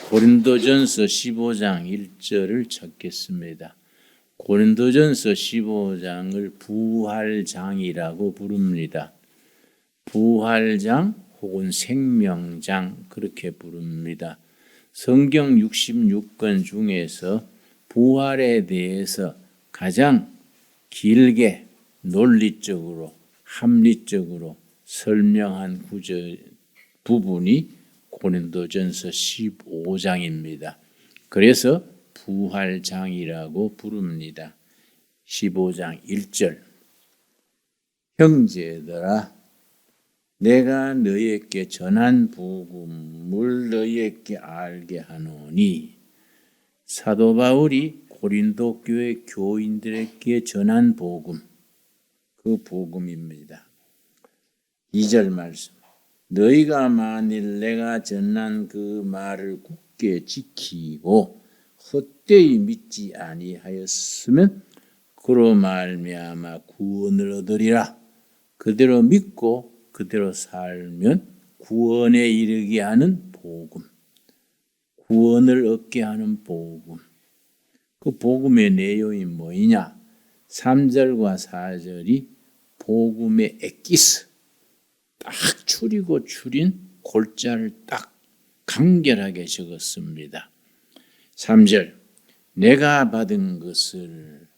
고린도전서 15장 1절을 찾겠습니다. 고린도전서 15장을 부활장이라고 부릅니다. 부활장 혹은 생명장 그렇게 부릅니다. 성경 66권 중에서 부활에 대해서 가장 길게 논리적으로 합리적으로 설명한 부분이 고린도전서 15장입니다. 그래서 부활장이라고 부릅니다. 15장 1절 형제들아 내가 너희에게 전한 복음을 너희에게 알게 하노니 사도 바울이 고린도 교회 교인들에게 전한 복음 그 복음입니다. 2절 말씀 너희가 만일 내가 전한 그 말을 굳게 지키고 헛되이 믿지 아니하였으면 그로 말미암아 구원을 얻으리라. 그대로 믿고 그대로 살면 구원에 이르게 하는 복음, 구원을 얻게 하는 복음. 그 복음의 내용이 뭐냐? 3절과 4절이 복음의 엑기스, 딱 추리고 추린 골자를 딱 간결하게 적었습니다. 3절 내가 받은 것을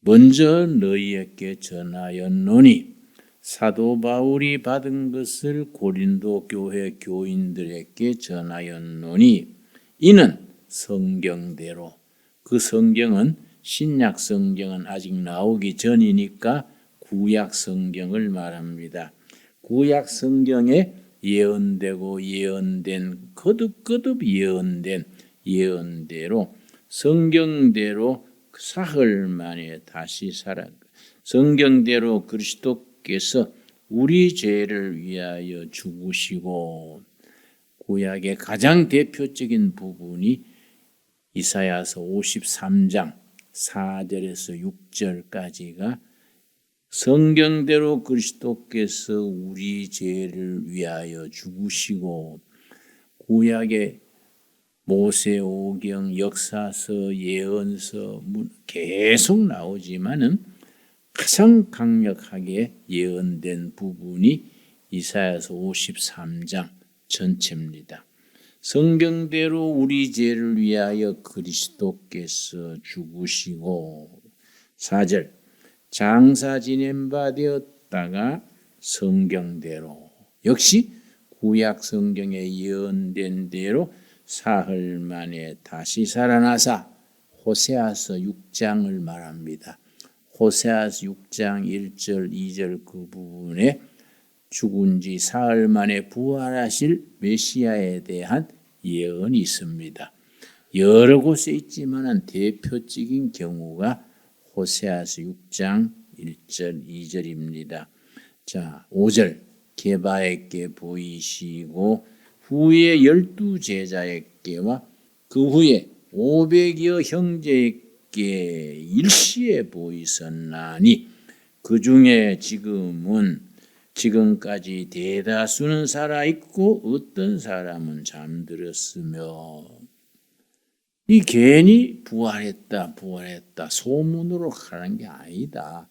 먼저 너희에게 전하였노니 사도 바울이 받은 것을 고린도 교회 교인들에게 전하였노니 이는 성경대로 그 성경은 신약 성경은 아직 나오기 전이니까 구약 성경을 말합니다. 구약 성경에 예언되고 예언된 거듭 예언된 예언대로 성경대로 사흘 만에 다시 살아 성경대로 그리스도께서 우리 죄를 위하여 죽으시고 구약의 가장 대표적인 부분이 이사야서 53장 4절에서 6절까지가 성경대로 그리스도께서 우리 죄를 위하여 죽으시고 구약의 모세오경, 역사서, 예언서 계속 나오지만은 가장 강력하게 예언된 부분이 이사야서 53장 전체입니다. 성경대로 우리 죄를 위하여 그리스도께서 죽으시고 4절 장사 지낸 바 되었다가 성경대로 역시 구약 성경에 예언된 대로 사흘 만에 다시 살아나사 호세아서 6장을 말합니다. 호세아서 6장 1절 2절 그 부분에 죽은 지 사흘 만에 부활하실 메시아에 대한 예언이 있습니다. 여러 곳에 있지만 대표적인 경우가 호세아서 6장 1절 2절입니다. 자, 5절 게바에게 보이시고 후에 12제자에게와 그 후에 500여 형제에게 일시에 보이셨나니 그 중에 지금까지 대다수는 살아있고 어떤 사람은 잠들었으며 이 괜히 부활했다 소문으로 가는 게 아니다.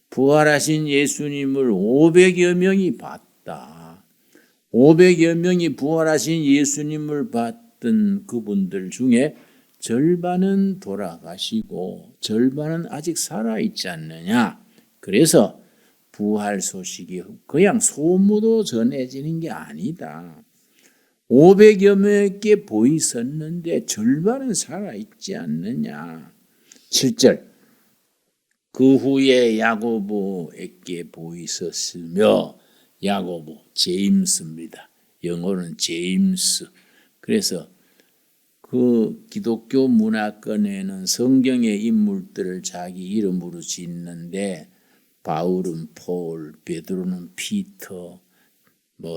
부활하신 예수님을 500여 명이 봤다. 500여 명이 부활하신 예수님을 봤던 그분들 중에 절반은 돌아가시고 절반은 아직 살아있지 않느냐. 그래서 부활 소식이 그냥 소문으로 전해지는 게 아니다. 500여 명에게 보이셨는데 절반은 살아있지 않느냐. 7절 그 후에 야고보에게 보이셨으며 야고보, 제임스입니다. 영어로는 제임스. 그래서 그 기독교 문화권에는 성경의 인물들을 자기 이름으로 짓는데 바울은 폴, 베드로는 피터,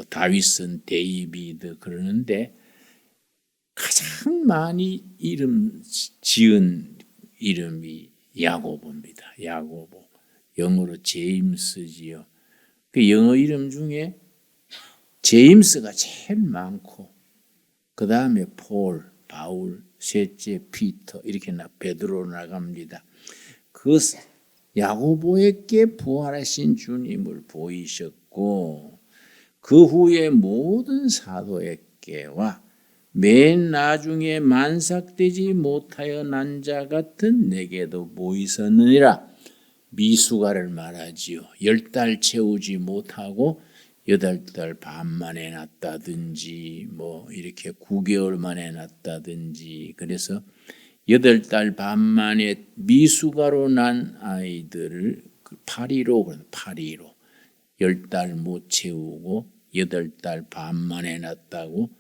다윗은 데이비드 그러는데 가장 많이 지은 이름이 야고보입니다. 야고보. 영어로 제임스지요. 그 영어 이름 중에 제임스가 제일 많고 그 다음에 폴, 바울, 셋째 피터 이렇게 베드로 나갑니다. 그 야고보에게 부활하신 주님을 보이셨고 그 후에 모든 사도에게와 맨 나중에 만삭되지 못하여 난 자 같은 내게도 보이셨느니라. 미수가를 말하지요. 10달 채우지 못하고 8달 반 만에 났다든지 뭐 이렇게 9개월 만에 났다든지 그래서 8달 반 만에 미수가로 난 아이들을 8.15 10달 못 채우고 8달 반 만에 났다고.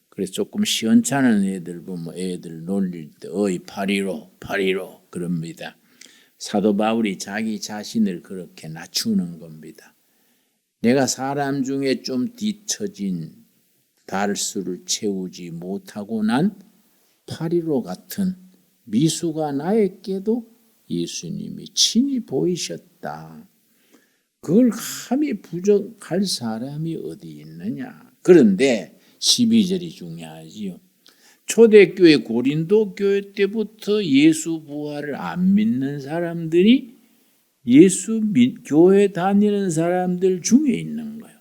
그래서 조금 시원찮은 애들 보면 애들 놀릴 때 어이 8.15 그럽니다. 사도 바울이 자기 자신을 그렇게 낮추는 겁니다. 내가 사람 중에 좀 뒤처진 달수를 채우지 못하고 난 8.15 같은 미수가 나에게도 예수님이 친히 보이셨다. 그걸 감히 부정할 사람이 어디 있느냐. 그런데 12절이 중요하지요. 초대교회 고린도 교회 때부터 예수 부활을 안 믿는 사람들이 교회 다니는 사람들 중에 있는 거예요.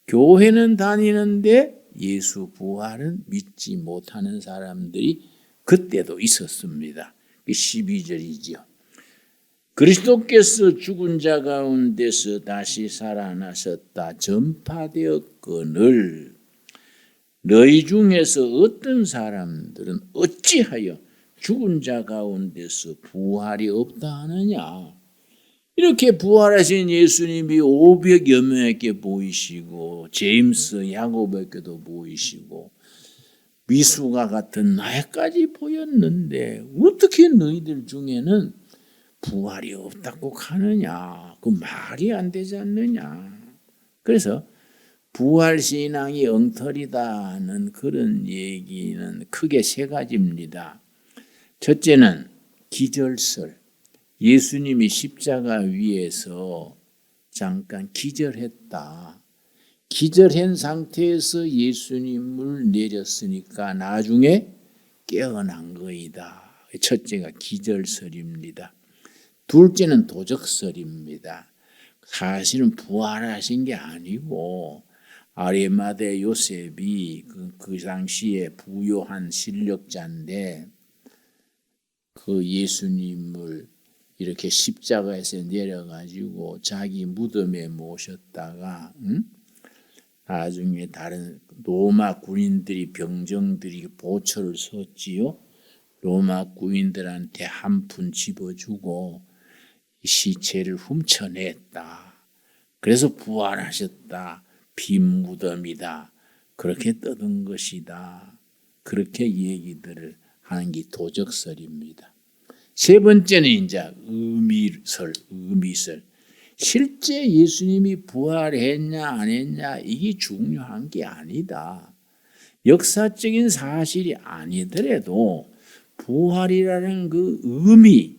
교회는 다니는데 예수 부활은 믿지 못하는 사람들이 그때도 있었습니다. 12절이지요. 그리스도께서 죽은 자 가운데서 다시 살아나셨다 전파되었거늘 너희 중에서 어떤 사람들은 어찌하여 죽은 자 가운데서 부활이 없다 하느냐. 이렇게 부활하신 예수님이 500여 명에게 보이시고 제임스, 야고보에게도 보이시고 미수가 같은 나에까지 보였는데 어떻게 너희들 중에는 부활이 없다고 하느냐. 그 말이 안 되지 않느냐. 그래서 부활신앙이 엉터리다는 그런 얘기는 크게 세 가지입니다. 첫째는 기절설. 예수님이 십자가 위에서 잠깐 기절했다. 기절한 상태에서 예수님을 내렸으니까 나중에 깨어난 거이다. 첫째가 기절설입니다. 둘째는 도적설입니다. 사실은 부활하신 게 아니고 아리마대 요셉이 그 당시에 부요한 실력자인데 그 예수님을 이렇게 십자가에서 내려가지고 자기 무덤에 모셨다가 나중에 다른 로마 군인들이 병정들이 보초를 섰지요. 로마 군인들한테 한 푼 집어주고 시체를 훔쳐냈다. 그래서 부활하셨다. 빈 무덤이다. 그렇게 떠든 것이다. 그렇게 얘기들을 하는 게 도적설입니다. 세 번째는 이제 의미설. 실제 예수님이 부활했냐 안 했냐 이게 중요한 게 아니다. 역사적인 사실이 아니더라도 부활이라는 그 의미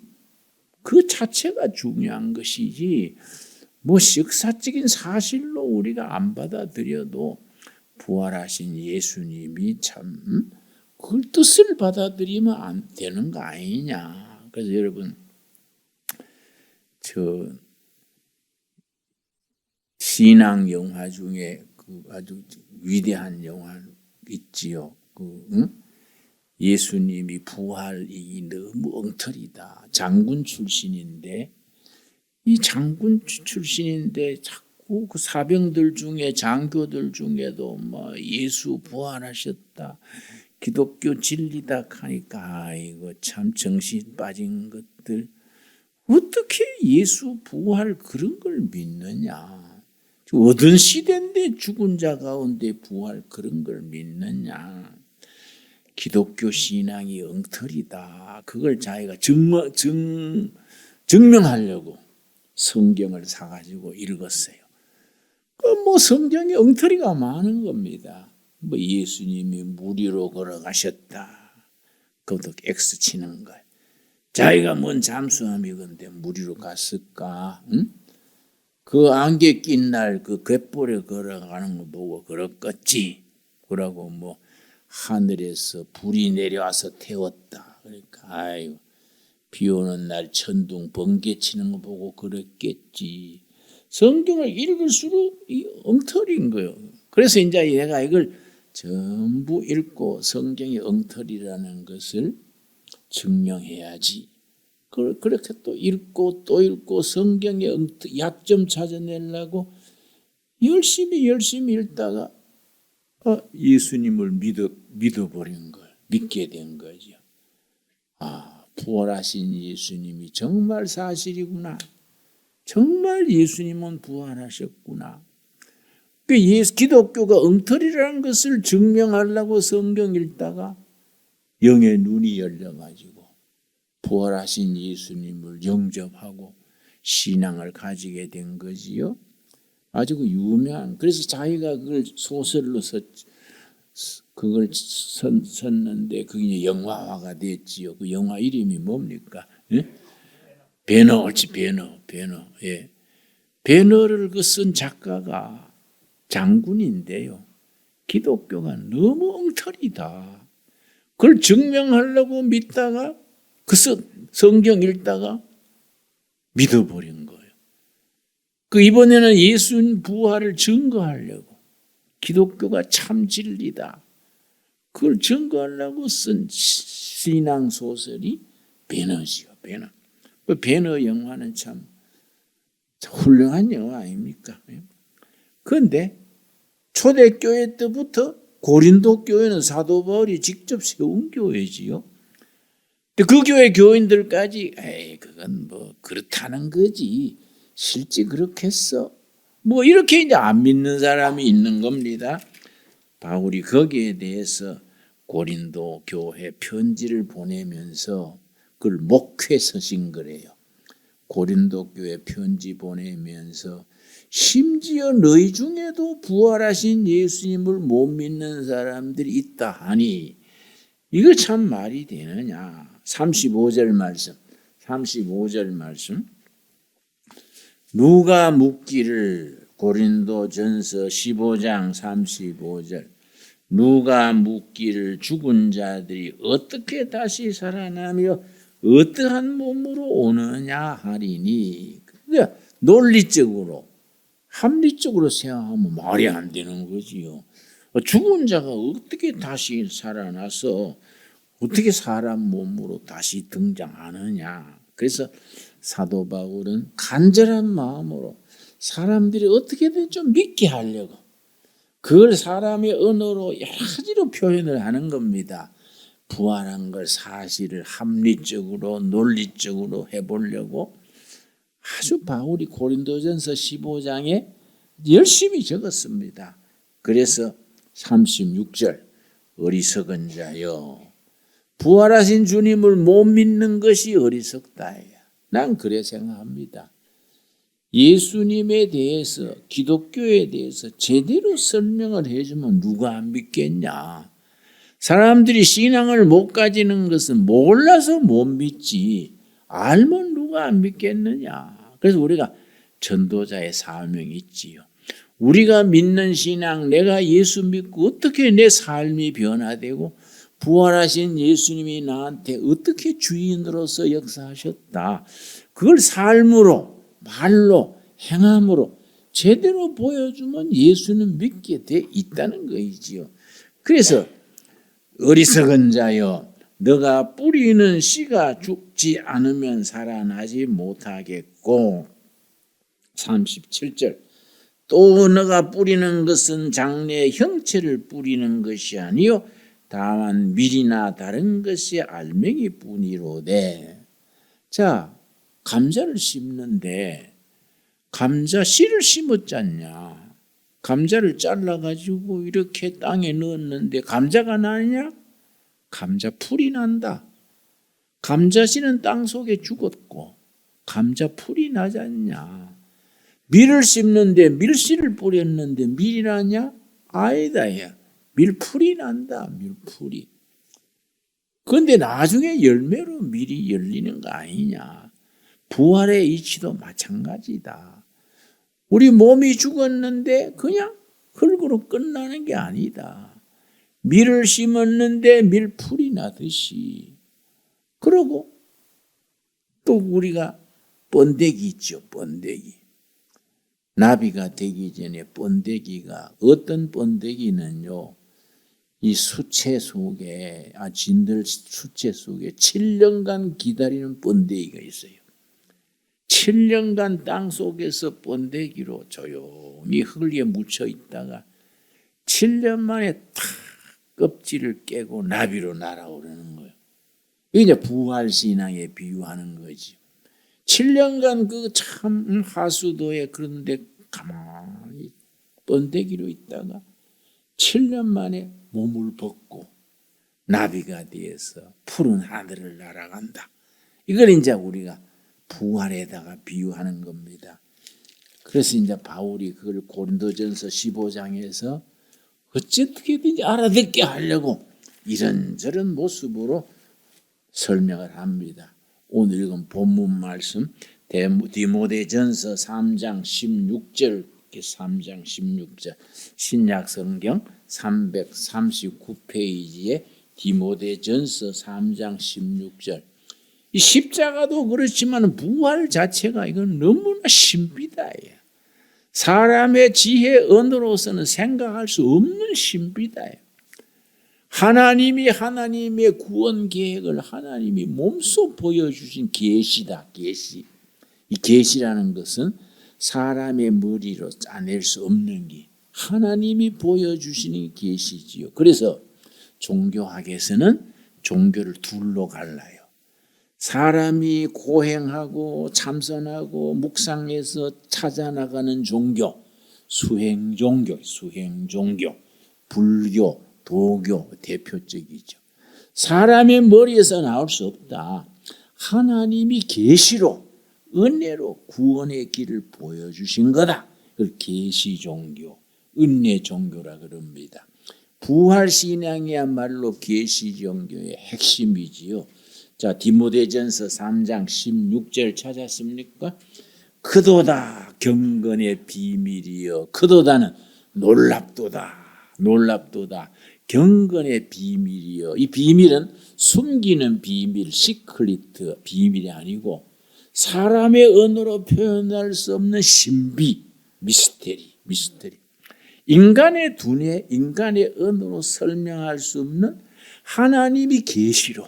그 자체가 중요한 것이지 뭐 역사적인 사실로 우리가 안 받아들여도 부활하신 예수님이 참 그 뜻을 받아들이면 안 되는 거 아니냐. 그래서 여러분 저 신앙 영화 중에 그 아주 위대한 영화 있지요. 예수님이 부활이 너무 엉터리다. 장군 출신인데 이 장군 출신인데 자꾸 그 사병들 중에 장교들 중에도 뭐 예수 부활하셨다. 기독교 진리다 하니까 아이고 참 정신 빠진 것들. 어떻게 예수 부활 그런 걸 믿느냐. 어떤 시대인데 죽은 자 가운데 부활 그런 걸 믿느냐. 기독교 신앙이 엉터리다. 그걸 자기가 증명하려고 성경을 사가지고 읽었어요. 뭐 성경에 엉터리가 많은 겁니다. 뭐 예수님이 물 위로 걸어가셨다. 그것도 X 치는 거예요. 자기가 뭔 잠수함이건데 물 위로 갔을까? 응? 그 안개 낀 날 그 갯벌에 걸어가는 거 보고 그렇겠지. 그러고 뭐 하늘에서 불이 내려와서 태웠다. 그러니까 아이고 비 오는 날 천둥 번개 치는 거 보고 그랬겠지. 성경을 읽을수록 이 엉터리인 거예요. 그래서 이제 내가 이걸 전부 읽고 성경의 엉터리라는 것을 증명해야지. 그렇게 또 읽고 성경의 약점 찾아내려고 열심히 읽다가 예수님을 믿어버린 걸 믿게 된 거죠. 부활하신 예수님이 정말 사실이구나. 정말 예수님은 부활하셨구나. 기독교가 엉터리라는 것을 증명하려고 성경 읽다가 영의 눈이 열려가지고 부활하신 예수님을 영접하고 신앙을 가지게 된 거지요. 아주 유명한, 그래서 자기가 그걸 소설로 그걸 썼는데 그게 영화화가 됐지요. 그 영화 이름이 뭡니까? 예? 배너, 옳지, 배너. 예. 배너를 쓴 작가가 장군인데요. 기독교가 너무 엉터리다. 그걸 증명하려고 믿다가 성경 읽다가 믿어버린 거예요. 이번에는 예수 부활을 증거하려고 기독교가 참 진리다. 그걸 증거하려고 쓴 신앙 소설이 배너지요. 배너. 배너 영화는 참 훌륭한 영화 아닙니까? 그런데 초대교회 때부터 고린도 교회는 사도 바울이 직접 세운 교회지요. 그 교회 교인들까지 그건 뭐 그렇다는 거지. 실제 그렇겠어? 뭐 이렇게 이제 안 믿는 사람이 있는 겁니다. 바울이 거기에 대해서 고린도 교회 편지를 보내면서 그걸 목회 서신 거래요. 고린도 교회 편지 보내면서 심지어 너희 중에도 부활하신 예수님을 못 믿는 사람들이 있다 하니 이거 참 말이 되느냐. 35절 말씀. 누가 묻기를, 고린도전서 15장 35절, 누가 묻기를 죽은 자들이 어떻게 다시 살아나며 어떠한 몸으로 오느냐 하리니. 그러니까 논리적으로 합리적으로 생각하면 말이 안 되는 거지요. 죽은 자가 어떻게 다시 살아나서 어떻게 사람 몸으로 다시 등장하느냐. 그래서 사도 바울은 간절한 마음으로 사람들이 어떻게든 좀 믿게 하려고 그걸 사람의 언어로 여러 가지로 표현을 하는 겁니다. 부활한 걸 사실을 합리적으로 논리적으로 해보려고 아주 바울이 고린도전서 15장에 열심히 적었습니다. 그래서 36절 어리석은 자여 부활하신 주님을 못 믿는 것이 어리석다. 난 그래 생각합니다. 예수님에 대해서 기독교에 대해서 제대로 설명을 해주면 누가 안 믿겠냐. 사람들이 신앙을 못 가지는 것은 몰라서 못 믿지 알면 누가 안 믿겠느냐. 그래서 우리가 전도자의 사명이 있지요. 우리가 믿는 신앙, 내가 예수 믿고 어떻게 내 삶이 변화되고 부활하신 예수님이 나한테 어떻게 주인으로서 역사하셨다. 그걸 삶으로, 말로, 행함으로 제대로 보여주면 예수는 믿게 돼 있다는 거이지요. 그래서 어리석은 자여 너가 뿌리는 씨가 죽지 않으면 살아나지 못하겠고 37절 또 너가 뿌리는 것은 장래의 형체를 뿌리는 것이 아니요 다만 밀이나 다른 것이 알맹이 뿐이로되. 자, 감자를 심는데 감자 씨를 심었지 않냐. 감자를 잘라가지고 이렇게 땅에 넣었는데 감자가 나느냐? 감자 풀이 난다. 감자 씨는 땅 속에 죽었고 감자 풀이 나지 않냐. 밀을 심는데 밀씨를 뿌렸는데 밀이 나냐? 아니다. 야. 밀풀이 난다. 밀풀이. 그런데 나중에 열매로 밀이 열리는 거 아니냐. 부활의 이치도 마찬가지다. 우리 몸이 죽었는데 그냥 흙으로 끝나는 게 아니다. 밀을 심었는데 밀풀이 나듯이. 그러고 또 우리가 번데기 있죠. 번데기. 나비가 되기 전에 번데기가, 어떤 번데기는요, 이 수채 속에, 진들 수채 속에 7년간 기다리는 번데기가 있어요. 7년간 땅 속에서 번데기로 조용히 흙 위에 묻혀 있다가 7년 만에 탁 껍질을 깨고 나비로 날아오르는 거예요. 이게 이제 부활신앙에 비유하는 거지. 7년간 그 참 하수도에 그런데 가만히 번데기로 있다가 7년 만에 몸을 벗고 나비가 되어서 푸른 하늘을 날아간다. 이걸 이제 우리가 부활에다가 비유하는 겁니다. 그래서 이제 바울이 그걸 고린도전서 15장에서 어떻게든지 알아듣게 하려고 이런저런 모습으로 설명을 합니다. 오늘 읽은 본문 말씀 디모데전서 3장 16절, 3장 16절 신약성경 339페이지에 디모데전서 3장 16절. 이 십자가도 그렇지만 부활 자체가 이건 너무나 신비다예요. 사람의 지혜 언어로서는 생각할 수 없는 신비다예요. 하나님이 하나님의 구원 계획을 하나님이 몸소 보여주신 계시다. 계시. 이 계시라는 것은 사람의 머리로 짜낼 수 없는 게 하나님이 보여주시는 계시지요. 그래서 종교학에서는 종교를 둘로 갈라요. 사람이 고행하고 참선하고 묵상해서 찾아나가는 종교, 수행종교, 불교, 도교 대표적이죠. 사람의 머리에서 나올 수 없다. 하나님이 계시로, 은혜로 구원의 길을 보여주신 거다. 그걸 계시종교, 은혜종교라 그럽니다. 부활신앙이야말로 계시종교의 핵심이지요. 자, 디모데전서 3장 16절 찾았습니까? 크도다 경건의 비밀이여. 크도다는 놀랍도다. 경건의 비밀이여. 이 비밀은 숨기는 비밀, 시크리트 비밀이 아니고 사람의 언어로 표현할 수 없는 신비, 미스테리. 인간의 두뇌, 인간의 언어로 설명할 수 없는 하나님이 계시로,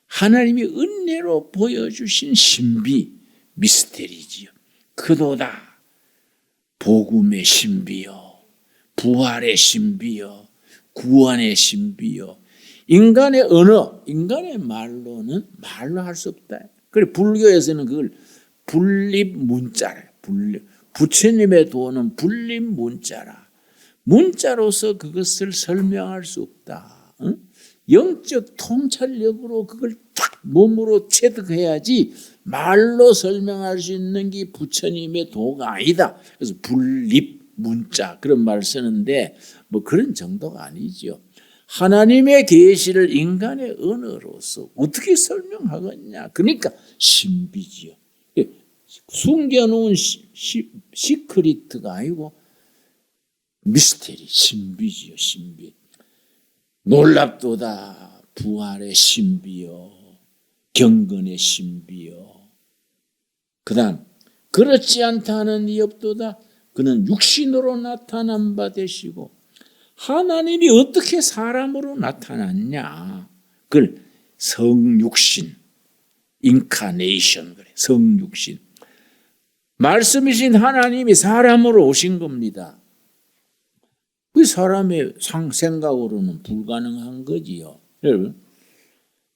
하나님이 은혜로 보여주신 신비, 미스테리지요. 그도다 복음의 신비요, 부활의 신비요, 구원의 신비요. 인간의 언어, 인간의 말로는 말로 할 수 없다. 그래 불교에서는 그걸 불립 문자래. 부처님의 도는 불립 문자라. 문자로서 그것을 설명할 수 없다. 응? 영적 통찰력으로 그걸 딱 몸으로 체득해야지 말로 설명할 수 있는 게 부처님의 도가 아니다. 그래서 불립 문자 그런 말을 쓰는데 뭐 그런 정도가 아니죠. 하나님의 계시를 인간의 언어로서 어떻게 설명하겠냐. 그러니까 신비지요. 숨겨놓은 시크리트가 아니고 미스테리, 신비지요. 신비. 놀랍도다 부활의 신비요, 경건의 신비요. 그 다음 그렇지 않다는 이 없도다. 그는 육신으로 나타난 바 되시고 하나님이 어떻게 사람으로 나타났냐. 그걸 성육신, 인카네이션 그래. 성육신. 말씀이신 하나님이 사람으로 오신 겁니다. 그 사람의 생각으로는 불가능한 거지요. 여러분,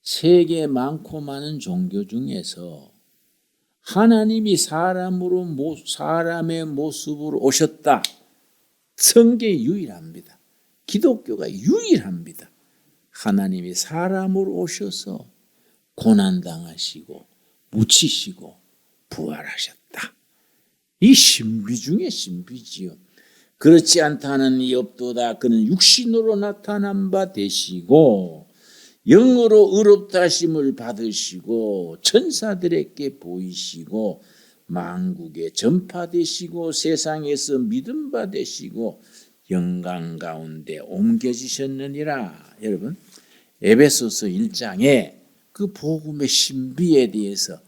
세계 많고 많은 종교 중에서 하나님이 사람의 모습으로 오셨다. 성경이 유일합니다. 기독교가 유일합니다. 하나님이 사람으로 오셔서 고난당하시고 묻히시고 부활하셨다. 이 신비 중에 신비지요. 그렇지 않다는 이 없도다. 그는 육신으로 나타난 바 되시고 영으로 의롭다심을 받으시고 천사들에게 보이시고 만국에 전파되시고 세상에서 믿음 받으시고 영광 가운데 옮겨지셨느니라. 여러분, 에베소서 1장에 그 복음의 신비에 대해서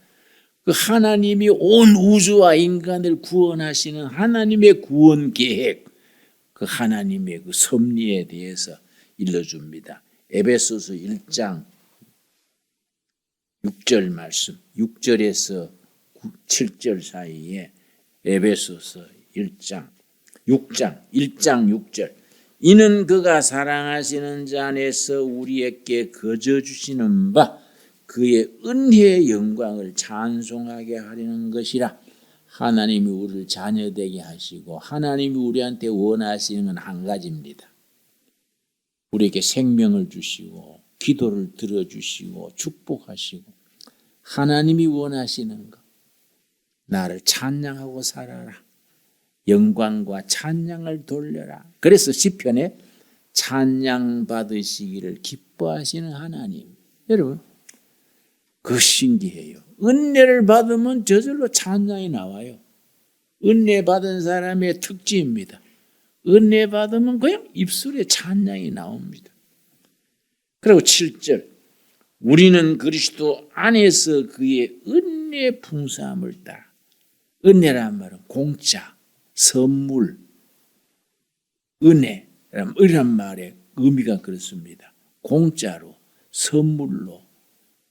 그 하나님이 온 우주와 인간을 구원하시는 하나님의 구원 계획, 그 하나님의 그 섭리에 대해서 일러줍니다. 에베소서 1장 6절 말씀, 6절에서 7절 사이에 에베소서 1장 6절. 이는 그가 사랑하시는 자 안에서 우리에게 거저 주시는 바 그의 은혜의 영광을 찬송하게 하려는 것이라. 하나님이 우리를 자녀되게 하시고 하나님이 우리한테 원하시는 건 한 가지입니다. 우리에게 생명을 주시고 기도를 들어주시고 축복하시고 하나님이 원하시는 것, 나를 찬양하고 살아라. 영광과 찬양을 돌려라. 그래서 시편에 찬양 받으시기를 기뻐하시는 하나님. 여러분, 그 신기해요. 은혜를 받으면 저절로 찬양이 나와요. 은혜 받은 사람의 특징입니다. 은혜 받으면 그냥 입술에 찬양이 나옵니다. 그리고 7절, 우리는 그리스도 안에서 그의 은혜 풍성함을 따라. 은혜란 말은 공짜, 선물, 은혜 이런 말의 의미가 그렇습니다. 공짜로, 선물로,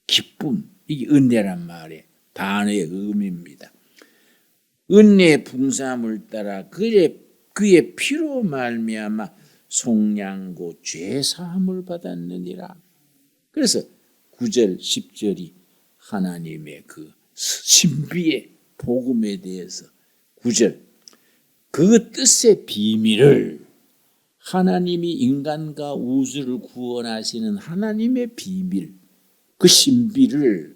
기쁨, 이게 은혜란 말의 단어의 의미입니다. 은혜의 풍성함을 따라 그의 피로 말미암아 속량고 죄 사함을 받았느니라. 그래서 9절 10절이 하나님의 그 신비의 복음에 대해서 9절 그 뜻의 비밀을 하나님이 인간과 우주를 구원하시는 하나님의 비밀, 그 신비를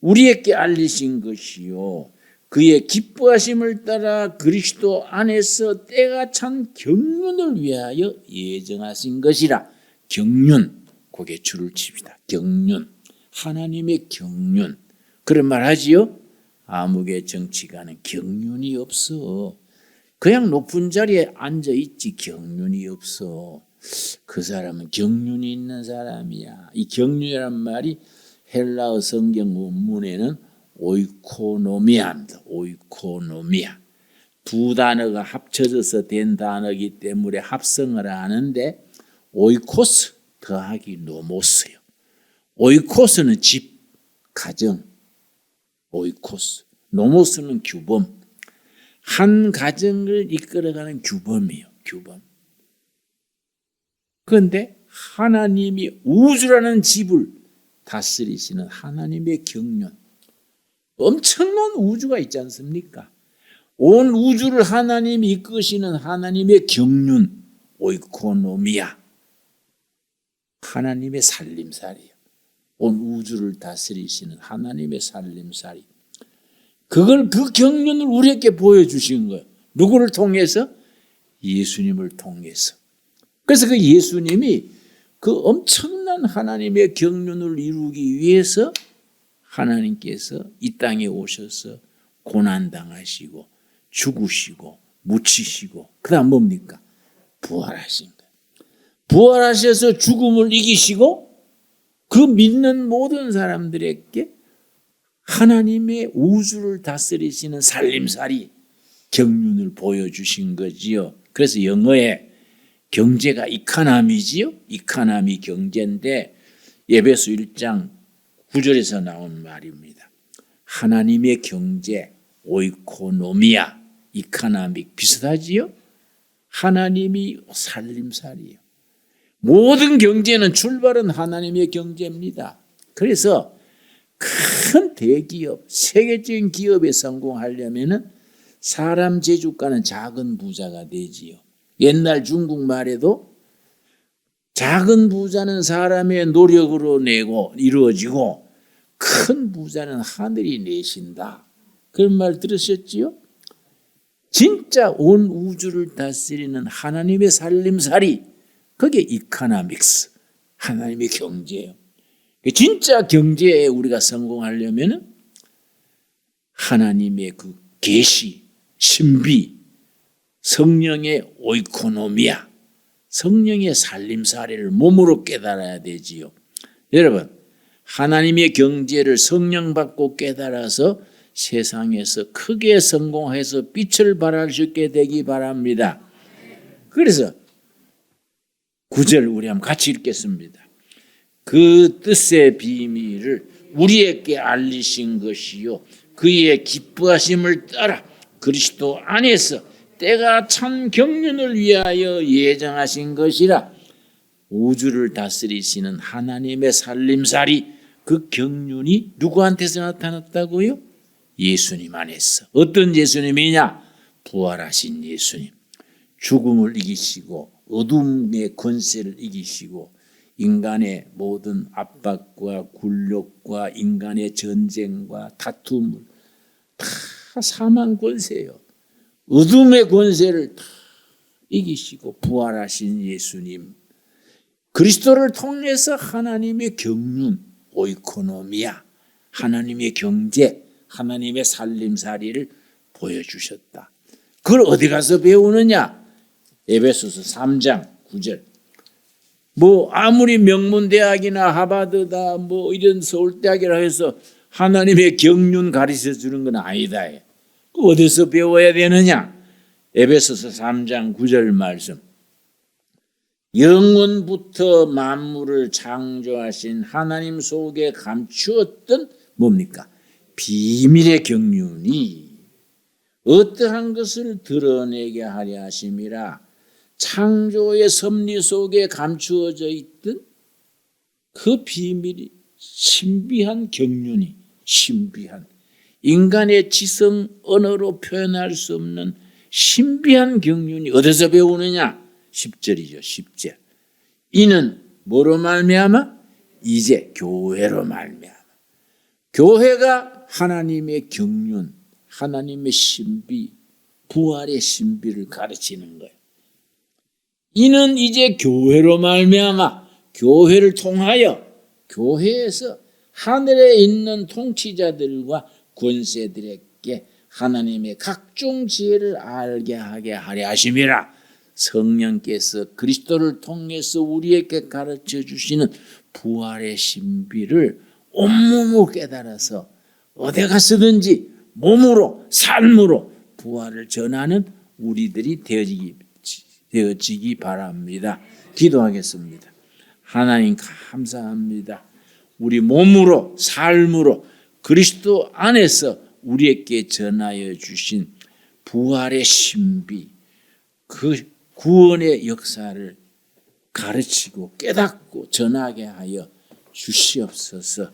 우리에게 알리신 것이요 그의 기뻐하심을 따라 그리스도 안에서 때가 찬 경륜을 위하여 예정하신 것이라. 경륜, 거기에 줄을 칩니다. 경륜, 하나님의 경륜. 그런 말 하지요? 암흑의 정치가는 경륜이 없어. 그냥 높은 자리에 앉아있지 경륜이 없어. 그 사람은 경륜이 있는 사람이야. 이 경륜이란 말이 헬라어 성경 원문에는 오이코노미아입니다. 오이코노미아. 두 단어가 합쳐져서 된 단어이기 때문에 합성을 하는데 오이코스 더하기 노모스요. 오이코스는 집, 가정. 오이코스. 노모스는 규범. 한 가정을 이끌어가는 규범이에요. 규범. 그런데 하나님이 우주라는 집을 다스리시는 하나님의 경륜. 엄청난 우주가 있지 않습니까? 온 우주를 하나님이 이끄시는 하나님의 경륜, 오이코노미아. 하나님의 살림살이에요. 온 우주를 다스리시는 하나님의 살림살이. 그걸 그 경륜을 우리에게 보여주신 거예요. 누구를 통해서? 예수님을 통해서. 그래서 그 예수님이 그 엄청난 하나님의 경륜을 이루기 위해서 하나님께서 이 땅에 오셔서 고난당하시고 죽으시고 묻히시고 그 다음 뭡니까? 부활하신 거예요. 부활하셔서 죽음을 이기시고 그 믿는 모든 사람들에게 하나님의 우주를 다스리시는 살림살이 경륜을 보여주신 거지요. 그래서 영어에 경제가 이카나미지요. 이카나미 경제인데 에베소 1장 9절에서 나온 말입니다. 하나님의 경제, 오이코노미아, 이카나믹 비슷하지요? 하나님이 살림살이에요. 모든 경제는 출발은 하나님의 경제입니다. 그래서 큰 대기업, 세계적인 기업에 성공하려면 사람 재주가는 작은 부자가 되지요. 옛날 중국 말에도 작은 부자는 사람의 노력으로 내고 이루어지고 큰 부자는 하늘이 내신다. 그런 말 들으셨지요? 진짜 온 우주를 다스리는 하나님의 살림살이, 그게 이코노믹스, 하나님의 경제예요. 진짜 경제에 우리가 성공하려면 하나님의 그 계시, 신비, 성령의 오이코노미아, 성령의 살림살이를 몸으로 깨달아야 되지요. 여러분, 하나님의 경제를 성령 받고 깨달아서 세상에서 크게 성공해서 빛을 발할 수 있게 되기 바랍니다. 그래서 9절 우리 한번 같이 읽겠습니다. 그 뜻의 비밀을 우리에게 알리신 것이요 그의 기뻐하심을 따라 그리스도 안에서 때가 찬 경륜을 위하여 예정하신 것이라. 우주를 다스리시는 하나님의 살림살이, 그 경륜이 누구한테서 나타났다고요? 예수님 안에서. 어떤 예수님이냐? 부활하신 예수님. 죽음을 이기시고 어둠의 권세를 이기시고 인간의 모든 압박과 굴욕과 인간의 전쟁과 다툼을 다 사망 권세요. 어둠의 권세를 다 이기시고 부활하신 예수님. 그리스도를 통해서 하나님의 경륜, 오이코노미아, 하나님의 경제, 하나님의 살림살이를 보여주셨다. 그걸 어디 가서 배우느냐? 에베소서 3장 9절. 뭐 아무리 명문대학이나 하버드다 뭐 이런 서울대학이라 해서 하나님의 경륜 가르쳐 주는 건 아니다. 어디서 배워야 되느냐? 에베소서 3장 9절 말씀. 영원부터 만물을 창조하신 하나님 속에 감추었던 뭡니까? 비밀의 경륜이 어떠한 것을 드러내게 하려 하심이라. 창조의 섭리 속에 감추어져 있던 그 비밀이 신비한 경륜이, 신비한 인간의 지성 언어로 표현할 수 없는 신비한 경륜이 어디서 배우느냐? 10절이죠. 10절. 이는 뭐로 말미암아? 이제 교회로 말미암아. 교회가 하나님의 경륜, 하나님의 신비, 부활의 신비를 가르치는 거예요. 이는 이제 교회로 말미암아, 교회를 통하여 교회에서 하늘에 있는 통치자들과 권세들에게 하나님의 각종 지혜를 알게 하게 하려 하심이라. 성령께서 그리스도를 통해서 우리에게 가르쳐 주시는 부활의 신비를 온몸으로 깨달아서 어디 가서든지 몸으로 삶으로 부활을 전하는 우리들이 되어지기 바랍니다. 기도하겠습니다. 하나님 감사합니다. 우리 몸으로 삶으로 그리스도 안에서 우리에게 전하여 주신 부활의 신비, 그 구원의 역사를 가르치고 깨닫고 전하게 하여 주시옵소서.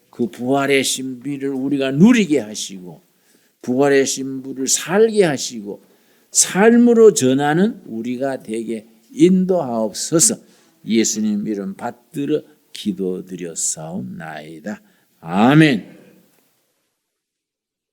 그 부활의 신비를 우리가 누리게 하시고 부활의 신비를 살게 하시고 삶으로 전하는 우리가 되게 인도하옵소서. 예수님 이름 받들어 기도드렸사옵나이다. 아멘.